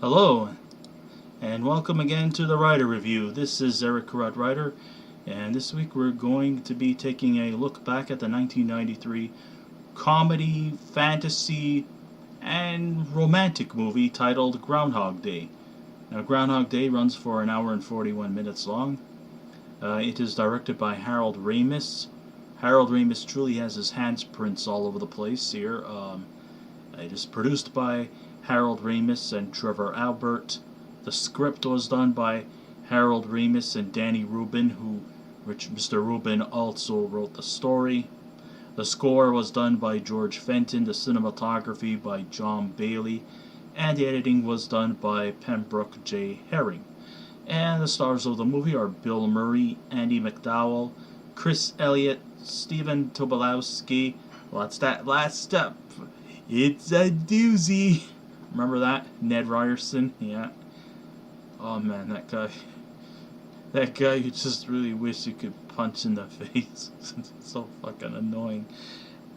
Hello, and welcome again to the Writer Review. This is Eric Carruth Writer, and this week we're going to be taking a look back at the 1993 comedy, fantasy, and romantic movie titled Groundhog Day. Now, Groundhog Day runs for an hour and 41 minutes long. It is directed by Harold Ramis. Harold Ramis truly has his handprints all over the place here. It is produced by Harold Ramis and Trevor Albert. The script was done by Harold Ramis and Danny Rubin, which Mr. Rubin also wrote the story. The score was done by George Fenton, the cinematography by John Bailey, and the editing was done by Pembroke J. Herring. And the stars of the movie are Bill Murray, Andie McDowall, Chris Elliott, Stephen Tobolowsky. What's that last step? It's a doozy. Remember that? Ned Ryerson? Yeah. Oh man, that guy. That guy, you just really wish you could punch in the face. It's so fucking annoying.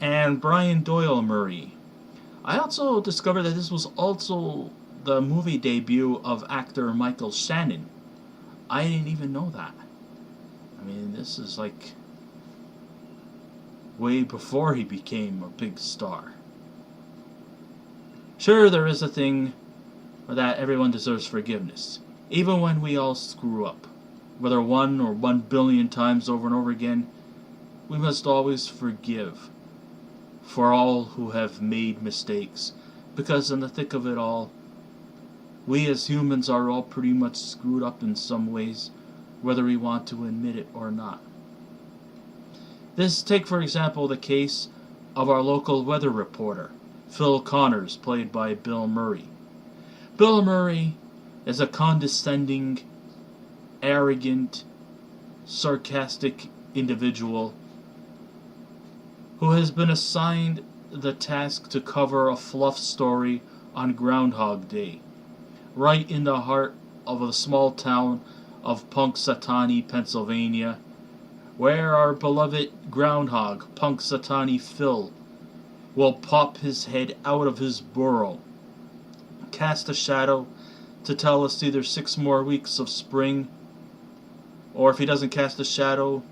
And Brian Doyle-Murray. I also discovered that this was also the movie debut of actor Michael Shannon. I didn't even know that. I mean, this is like way before he became a big star. Sure, there is a thing that everyone deserves forgiveness, even when we all screw up. Whether 1 or 1 billion times over and over again, we must always forgive for all who have made mistakes, because in the thick of it all, we as humans are all pretty much screwed up in some ways, whether we want to admit it or not. Take for example the case of our local weather reporter, Phil Connors, played by Bill Murray. Bill Murray is a condescending, arrogant, sarcastic individual who has been assigned the task to cover a fluff story on Groundhog Day, right in the heart of the small town of Punxsutawney, Pennsylvania, where our beloved groundhog, Punxsutawney Phil, will pop his head out of his burrow, cast a shadow to tell us either 6 more weeks of spring, or if he doesn't cast a shadow,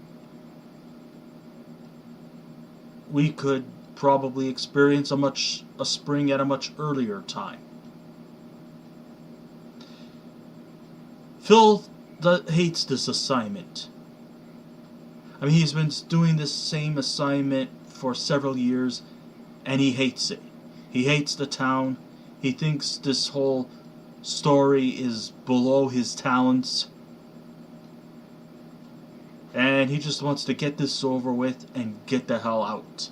we could probably experience a spring at a much earlier time. Phil hates this assignment. I mean, he's been doing this same assignment for several years, and he hates it. He hates the town. He thinks this whole story is below his talents. And he just wants to get this over with and get the hell out.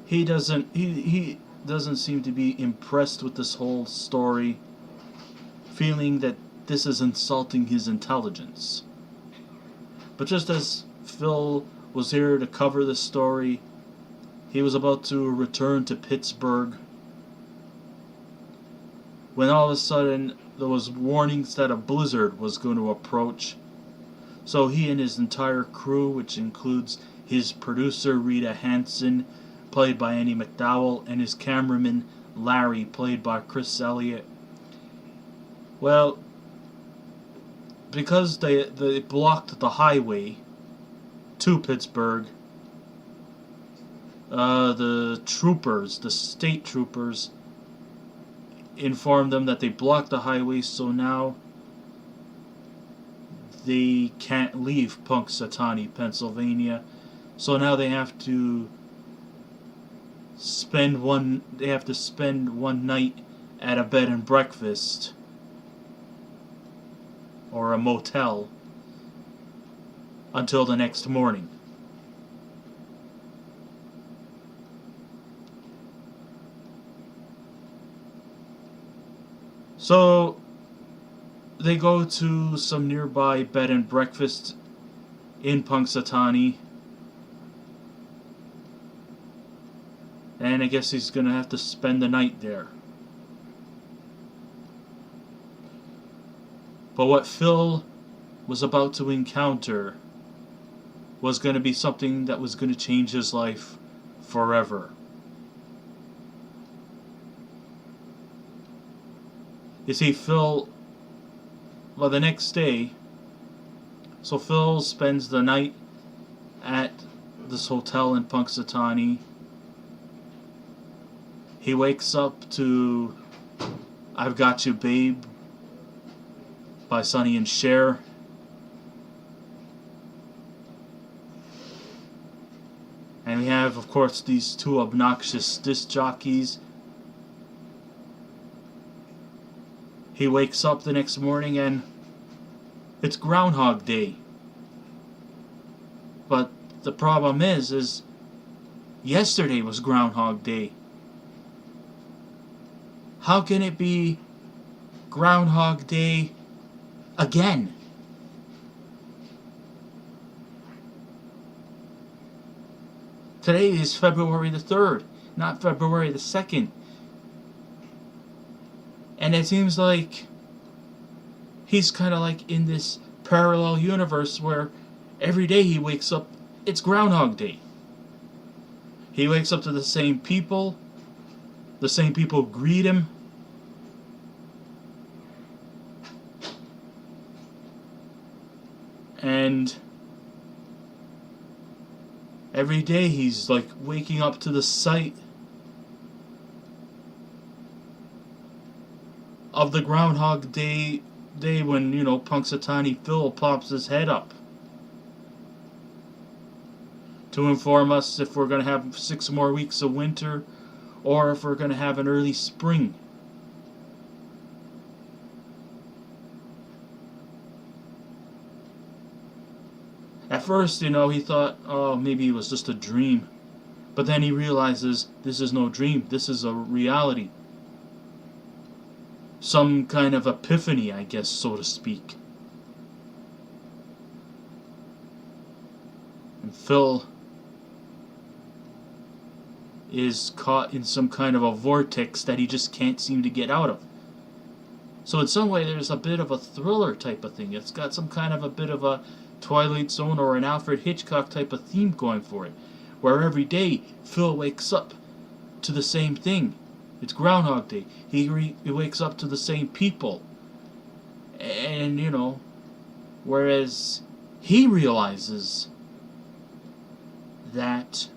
He doesn't seem to be impressed with this whole story, feeling that this is insulting his intelligence. But just as Phil was here to cover the story, he was about to return to Pittsburgh when all of a sudden there was warnings that a blizzard was going to approach. So he and his entire crew, which includes his producer Rita Hanson, played by Andie McDowall, and his cameraman Larry, played by Chris Elliott, well, because they blocked the highway to Pittsburgh, the state troopers, informed them that they blocked the highway, so now they can't leave Punxsutawney, Pennsylvania. So now they have to spend one night at a bed and breakfast or a motel until the next morning. So they go to some nearby bed and breakfast in Punxsutawney, and I guess he's gonna have to spend the night there. But what Phil was about to encounter was going to be something that was going to change his life forever. You see, the next day, so Phil spends the night at this hotel in Punxsutawney. He wakes up to I've Got You Babe by Sonny and Cher. And we have, of course, these two obnoxious disc jockeys. He wakes up the next morning and it's Groundhog Day. But the problem is yesterday was Groundhog Day. How can it be Groundhog Day again? Today is February the 3rd, not February the 2nd. And it seems like he's kind of like in this parallel universe where every day he wakes up, it's Groundhog Day. He wakes up to the same people greet him. And every day he's like waking up to the sight of the Groundhog Day when, Punxsutawney Phil pops his head up to inform us if we're going to have 6 more weeks of winter or if we're going to have an early spring. At first, he thought, oh, maybe it was just a dream. But then he realizes this is no dream, this is a reality. Some kind of epiphany, I guess, so to speak. And Phil is caught in some kind of a vortex that he just can't seem to get out of. So in some way there's a bit of a thriller type of thing. It's got some kind of a bit of a Twilight Zone or an Alfred Hitchcock type of theme going for it, where every day Phil wakes up to the same thing. It's Groundhog Day. He wakes up to the same people. And, whereas he realizes that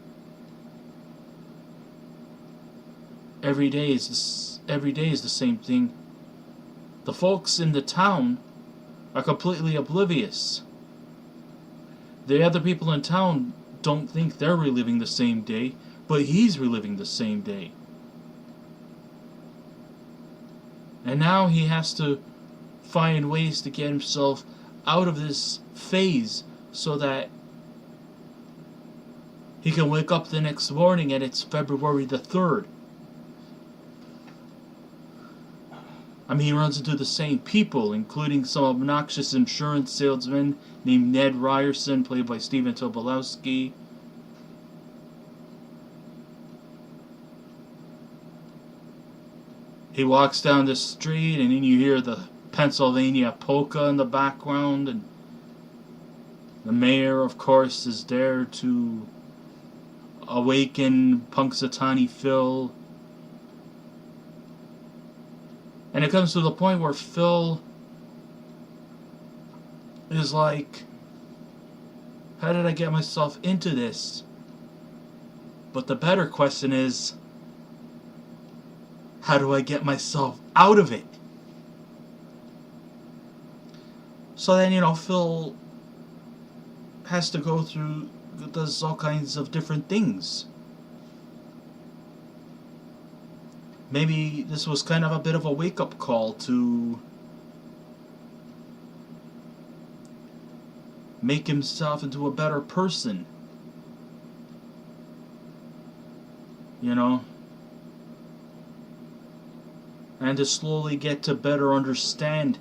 every day is the same thing. The folks in the town are completely oblivious. The other people in town don't think they're reliving the same day, but he's reliving the same day. And now he has to find ways to get himself out of this phase so that he can wake up the next morning and it's February the 3rd. He runs into the same people, including some obnoxious insurance salesman named Ned Ryerson, played by Stephen Tobolowsky. He walks down the street and then you hear the Pennsylvania polka in the background, and the mayor, of course, is there to awaken Punxsutawney Phil. And it comes to the point where Phil is like, how did I get myself into this? But the better question is, how do I get myself out of it? So then, Phil has to go through, does all kinds of different things. Maybe this was kind of a bit of a wake-up call to make himself into a better person. And to slowly get to better understand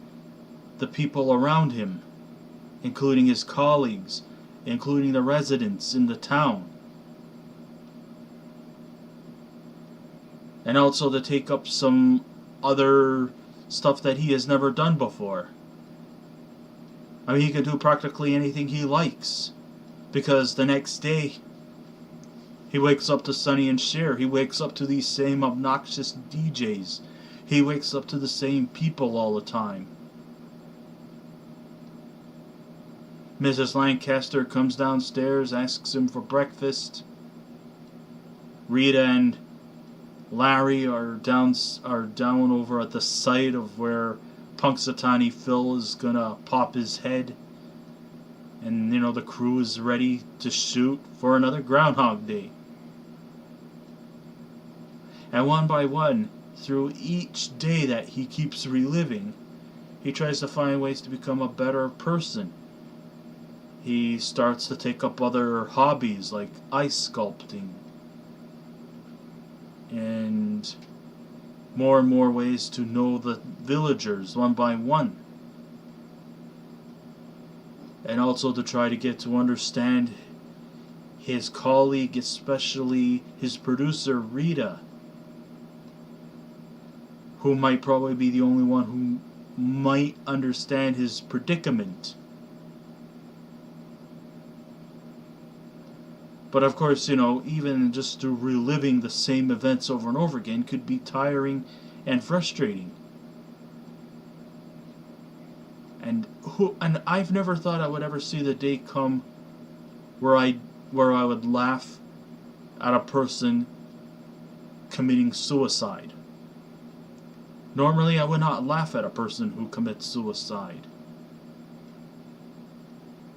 the people around him, including his colleagues, including the residents in the town. And also to take up some other stuff that he has never done before. He can do practically anything he likes, because the next day he wakes up to Sonny and Cher. He wakes up to these same obnoxious DJs. He wakes up to the same people all the time. Mrs. Lancaster comes downstairs, asks him for breakfast. Rita and Larry are down over at the site of where Punxsutawney Phil is gonna pop his head. And, the crew is ready to shoot for another Groundhog Day. And one by one, through each day that he keeps reliving, he tries to find ways to become a better person. He starts to take up other hobbies like ice sculpting. And more ways to know the villagers one by one. And also to try to get to understand his colleague, especially his producer, Rita, who might probably be the only one who might understand his predicament. But of course, even just through reliving the same events over and over again could be tiring and frustrating. And I've never thought I would ever see the day come where I would laugh at a person committing suicide. Normally I would not laugh at a person who commits suicide.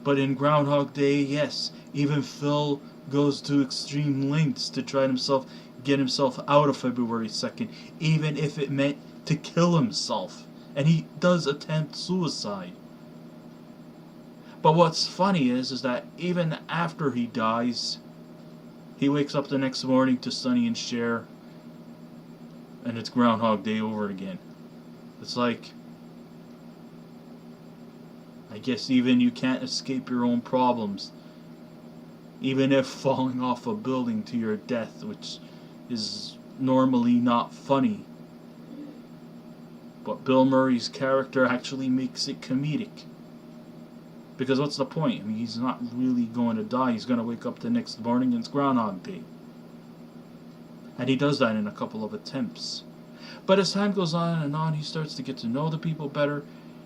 But in Groundhog Day, yes, even Phil goes to extreme lengths to try to get himself out of February 2nd, even if it meant to kill himself. And he does attempt suicide. But what's funny is that even after he dies, he wakes up the next morning to Sonny and Cher, and it's Groundhog Day over again. It's like, I guess even you can't escape your own problems. Even if falling off a building to your death, which is normally not funny. But Bill Murray's character actually makes it comedic. Because what's the point? I mean, he's not really going to die. He's going to wake up the next morning and it's Groundhog Day. And he does that in a couple of attempts. But as time goes on, he starts to get to know the people better.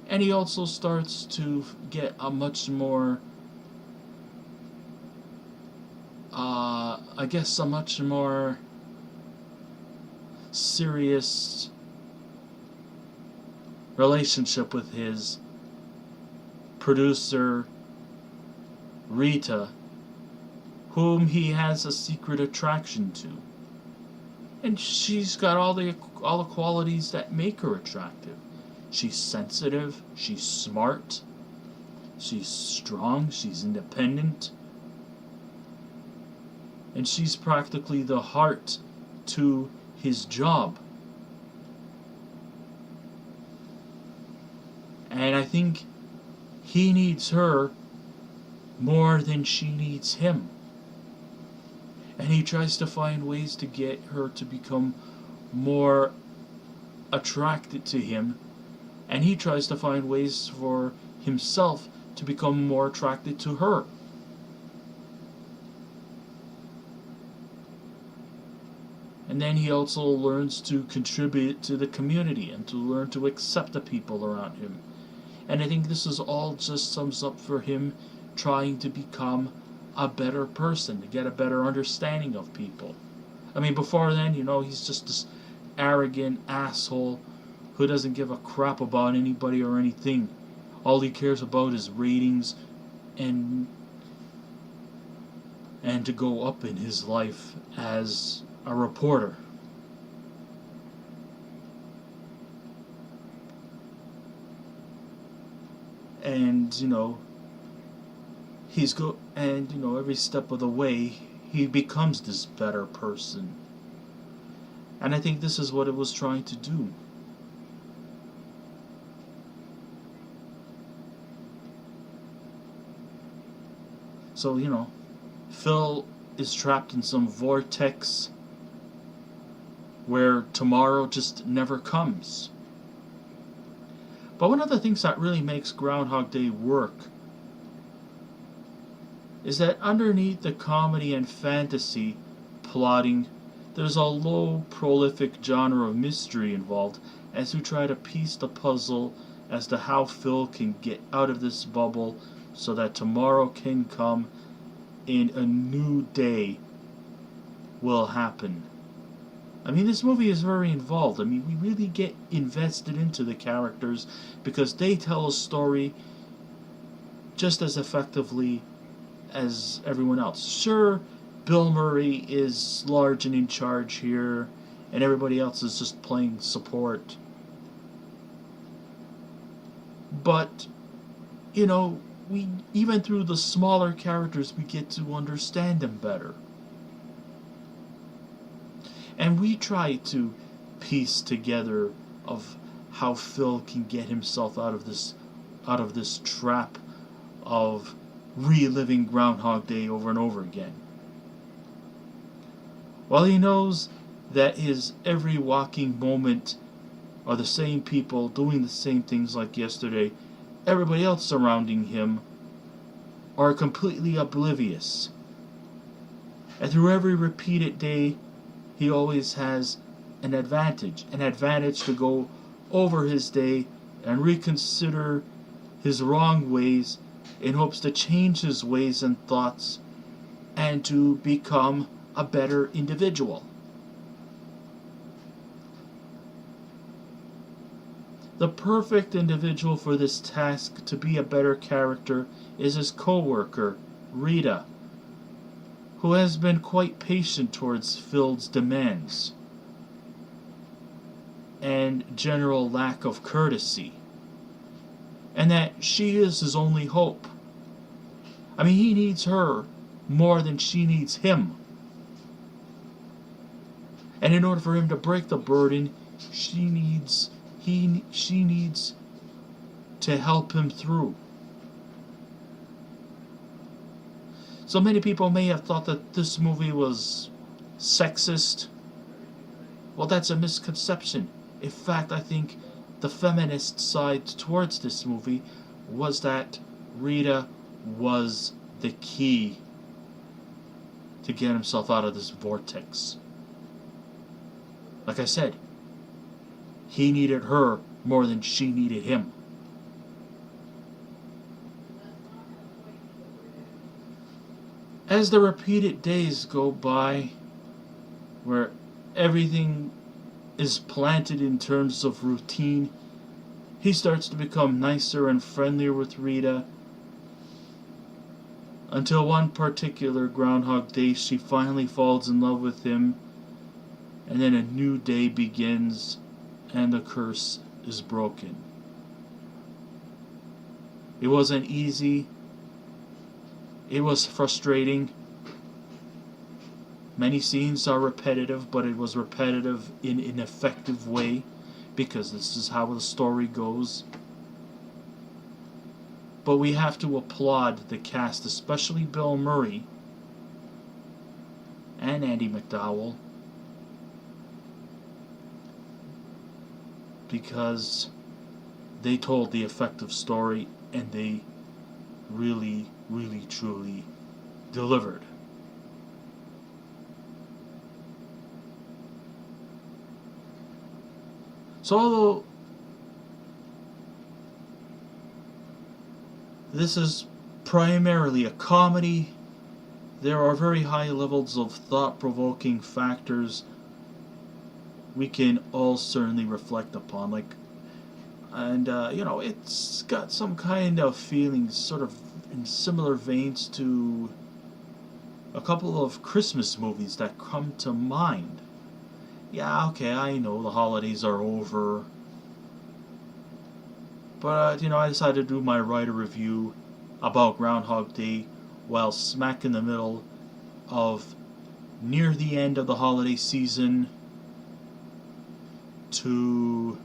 And he also starts to get a much more, a much more serious relationship with his producer, Rita, whom he has a secret attraction to. And she's got all the qualities that make her attractive. She's sensitive, she's smart, she's strong, she's independent. And she's practically the heart to his job. And I think he needs her more than she needs him. And he tries to find ways to get her to become more attracted to him. And he tries to find ways for himself to become more attracted to her. And then he also learns to contribute to the community and to learn to accept the people around him. And I think this is all just sums up for him trying to become a better person, to get a better understanding of people. I mean, before then, he's just this arrogant asshole who doesn't give a crap about anybody or anything. All he cares about is ratings and to go up in his life as a reporter. And every step of the way he becomes this better person. And I think this is what it was trying to do. So, Phil is trapped in some vortex where tomorrow just never comes. But one of the things that really makes Groundhog Day work is that underneath the comedy and fantasy plotting, there's a low, prolific genre of mystery involved as we try to piece the puzzle as to how Phil can get out of this bubble so that tomorrow can come and a new day will happen. I mean, this movie is very involved. I mean, we really get invested into the characters because they tell a story just as effectively as everyone else. Sure, Bill Murray is large and in charge here, and everybody else is just playing support. But, you know, we even through the smaller characters, we get to understand them better. And we try to piece together of how Phil can get himself out of this trap of reliving Groundhog Day over and over again. While he knows that his every walking moment are the same people doing the same things like yesterday, everybody else surrounding him are completely oblivious. And through every repeated day, he always has an advantage to go over his day and reconsider his wrong ways in hopes to change his ways and thoughts and to become a better individual. The perfect individual for this task to be a better character is his co-worker, Rita, who has been quite patient towards Phil's demands and general lack of courtesy, and that she is his only hope. I mean, he needs her more than she needs him. And in order for him to break the burden, she needs to help him through. So many people may have thought that this movie was sexist. Well, that's a misconception. In fact, I think the feminist side towards this movie was that Rita was the key to get himself out of this vortex. Like I said, he needed her more than she needed him. As the repeated days go by, where everything is planted in terms of routine, he starts to become nicer and friendlier with Rita, until one particular Groundhog Day she finally falls in love with him, and then a new day begins and the curse is broken. It wasn't easy. It was frustrating. Many scenes are repetitive, but it was repetitive in an effective way because this is how the story goes. But we have to applaud the cast, especially Bill Murray and Andie McDowall, because they told the effective story and they really, really, truly delivered. So although this is primarily a comedy, there are very high levels of thought-provoking factors we can all certainly reflect upon, it's got some kind of feelings sort of in similar veins to a couple of Christmas movies that come to mind. Yeah, okay, I know the holidays are over, but I decided to do my writer review about Groundhog Day while smack in the middle of near the end of the holiday season to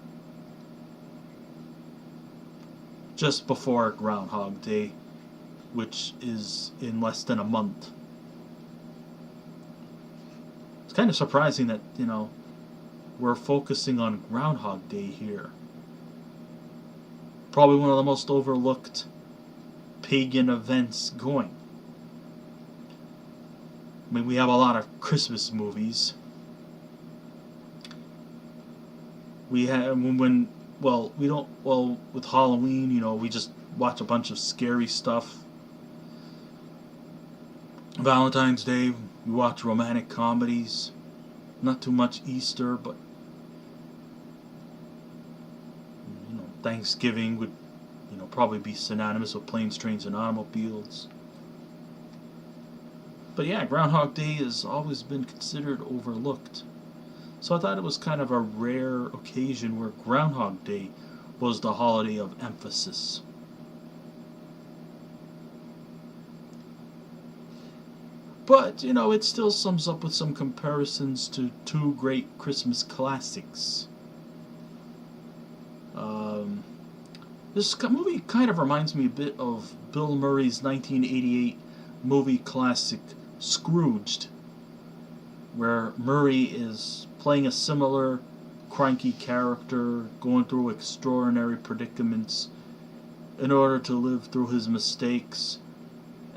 just before Groundhog Day, which is in less than a month. It's kind of surprising that, we're focusing on Groundhog Day here. Probably one of the most overlooked pagan events going. I mean, we have a lot of Christmas movies, we have we don't, with Halloween, we just watch a bunch of scary stuff. Valentine's Day, we watch romantic comedies. Not too much Easter, but Thanksgiving would probably be synonymous with planes, trains, and automobiles. But yeah, Groundhog Day has always been considered overlooked. So I thought it was kind of a rare occasion where Groundhog Day was the holiday of emphasis. But, it still sums up with some comparisons to two great Christmas classics. This movie kind of reminds me a bit of Bill Murray's 1988 movie classic Scrooged, where Murray is playing a similar cranky character, going through extraordinary predicaments in order to live through his mistakes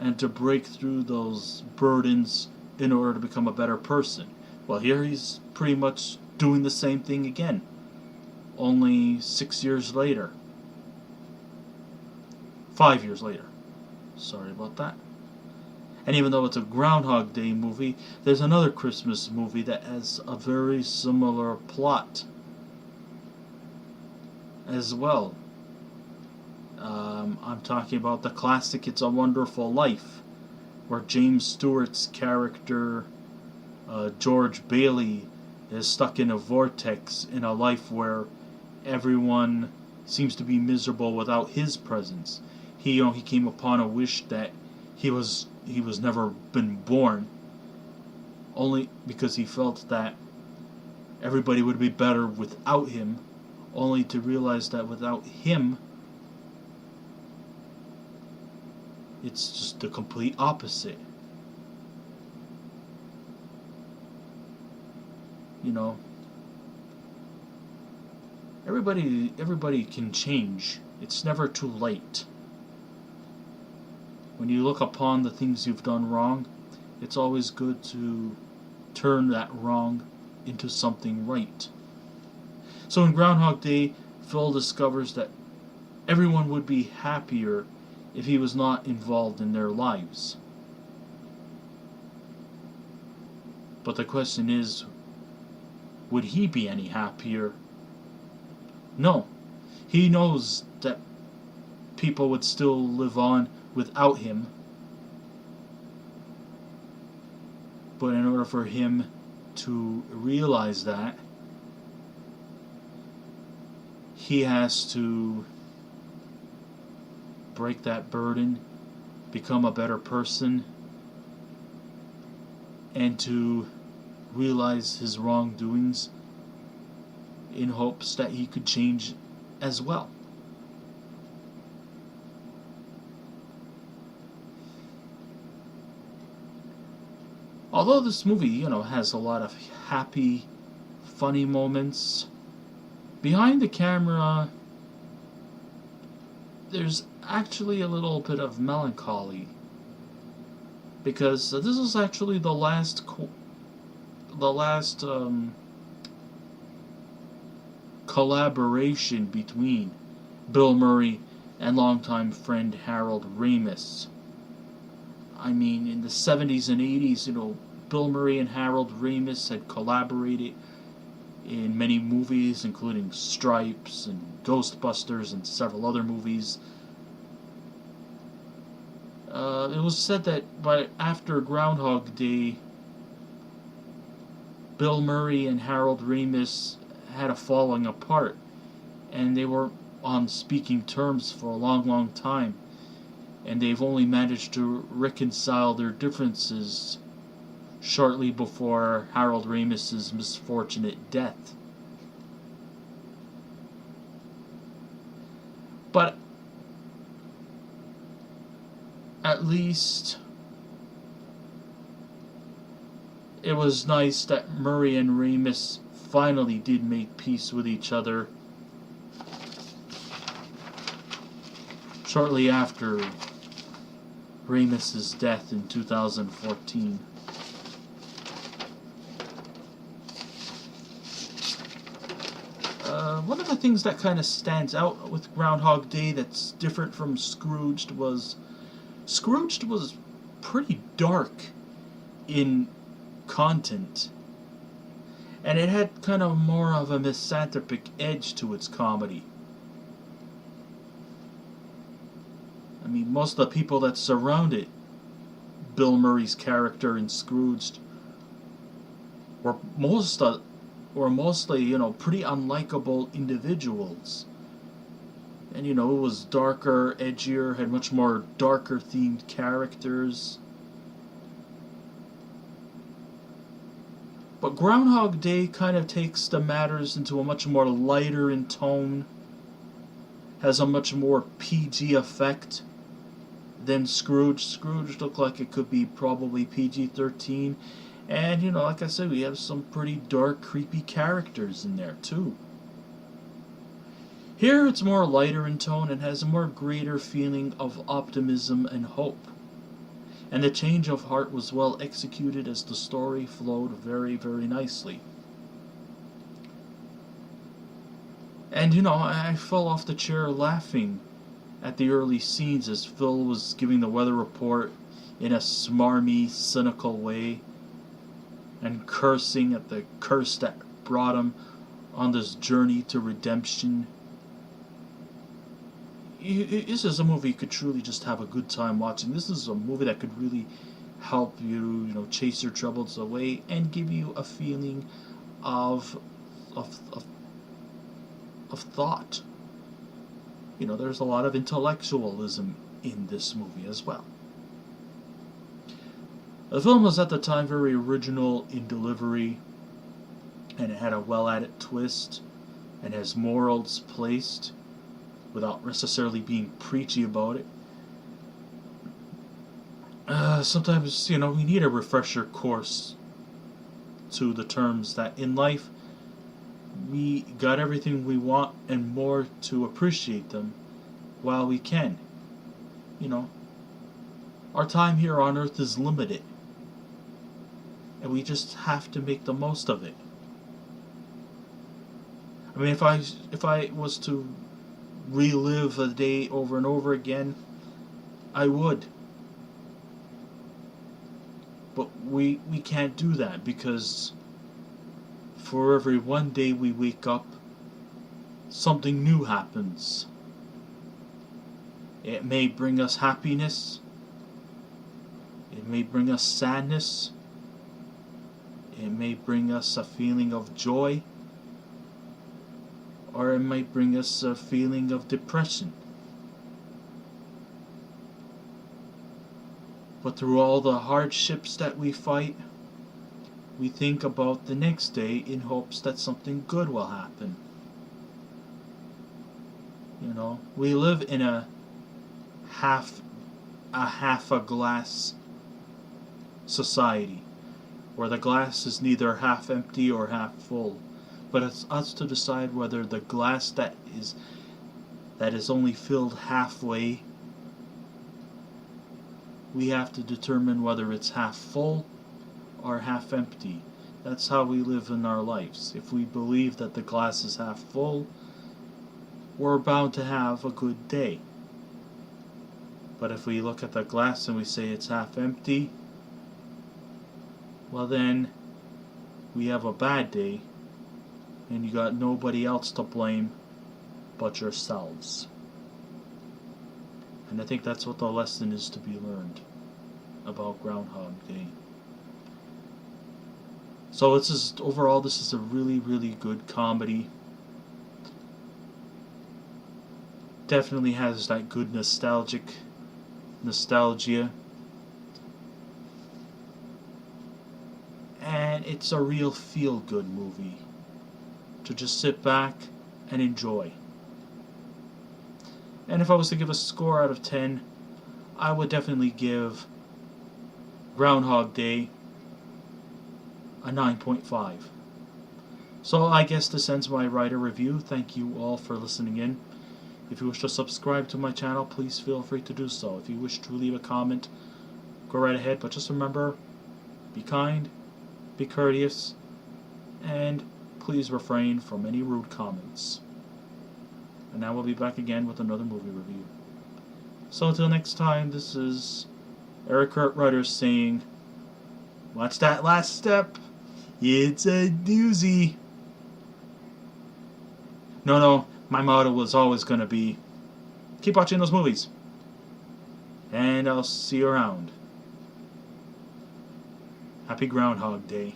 and to break through those burdens in order to become a better person. Well, here he's pretty much doing the same thing again, only 6 years later. 5 years later. Sorry about that. And even though it's a Groundhog Day movie, there's another Christmas movie that has a very similar plot as well. I'm talking about the classic It's a Wonderful Life, where James Stewart's character, George Bailey, is stuck in a vortex in a life where everyone seems to be miserable without his presence. He came upon a wish that he was never been born, only because he felt that everybody would be better without him, only to realize that without him, it's just the complete opposite. Everybody can change. It's never too late. When you look upon the things you've done wrong, it's always good to turn that wrong into something right. So in Groundhog Day, Phil discovers that everyone would be happier if he was not involved in their lives. But the question is, would he be any happier? No. He knows that people would still live on without him. But in order for him to realize that, he has to break that burden, become a better person, and to realize his wrongdoings in hopes that he could change as well. Although this movie, has a lot of happy, funny moments, behind the camera, there's actually a little bit of melancholy, because this is actually the last collaboration between Bill Murray and longtime friend Harold Ramis. I mean, in the 70s and 80s, Bill Murray and Harold Ramis had collaborated in many movies, including Stripes and Ghostbusters and several other movies. It was said that after Groundhog Day, Bill Murray and Harold Ramis had a falling apart, and they were on speaking terms for a long, long time, and they've only managed to reconcile their differences shortly before Harold Ramis's misfortunate death. But at least it was nice that Murray and Ramis finally did make peace with each other shortly after Ramis's death in 2014. One of the things that kind of stands out with Groundhog Day that's different from Scrooged was pretty dark in content. And it had kind of more of a misanthropic edge to its comedy. I mean, most of the people that surrounded Bill Murray's character in Scrooged were mostly, pretty unlikable individuals. And, it was darker, edgier, had much more darker themed characters. But Groundhog Day kind of takes the matters into a much more lighter in tone, has a much more PG effect than Scrooge. Scrooge looked like it could be probably PG-13. And, like I said, we have some pretty dark, creepy characters in there, too. Here, it's more lighter in tone and has a more greater feeling of optimism and hope. And the change of heart was well executed as the story flowed very, very nicely. And, I fell off the chair laughing at the early scenes as Phil was giving the weather report in a smarmy, cynical way, and cursing at the curse that brought him on this journey to redemption. This is a movie you could truly just have a good time watching. This is a movie that could really help you, chase your troubles away and give you a feeling of thought. There's a lot of intellectualism in this movie as well. The film was at the time very original in delivery, and it had a well-added twist, and has morals placed without necessarily being preachy about it. Sometimes, we need a refresher course to the terms that in life we got everything we want and more to appreciate them while we can. Our time here on Earth is limited, and we just have to make the most of it. I mean, if I was to relive a day over and over again, I would. But we can't do that, because for every one day we wake up, something new happens. It may bring us happiness. It may bring us sadness. It may bring us a feeling of joy. Or it might bring us a feeling of depression. But through all the hardships that we fight, we think about the next day in hopes that something good will happen. We live in a half a glass society, where the glass is neither half empty or half full. But it's us to decide whether the glass that is only filled halfway, we have to determine whether it's half full or half empty. That's how we live in our lives. If we believe that the glass is half full, we're bound to have a good day. But if we look at the glass and we say it's half empty, well then we have a bad day, and you got nobody else to blame but yourselves. And I think that's what the lesson is to be learned about Groundhog Day. So overall this is a really, really good comedy. Definitely has that good nostalgia. And it's a real feel-good movie to just sit back and enjoy. And if I was to give a score out of 10, I would definitely give Groundhog Day a 9.5. So I guess this ends my writer review. Thank you all for listening in. If you wish to subscribe to my channel, please feel free to do so. If you wish to leave a comment, go right ahead. But just remember, be kind, be courteous, and please refrain from any rude comments. And now we'll be back again with another movie review. So until next time, this is Eric Ryder saying, watch that last step. It's a doozy. No, my motto was always going to be, keep watching those movies. And I'll see you around. Happy Groundhog Day.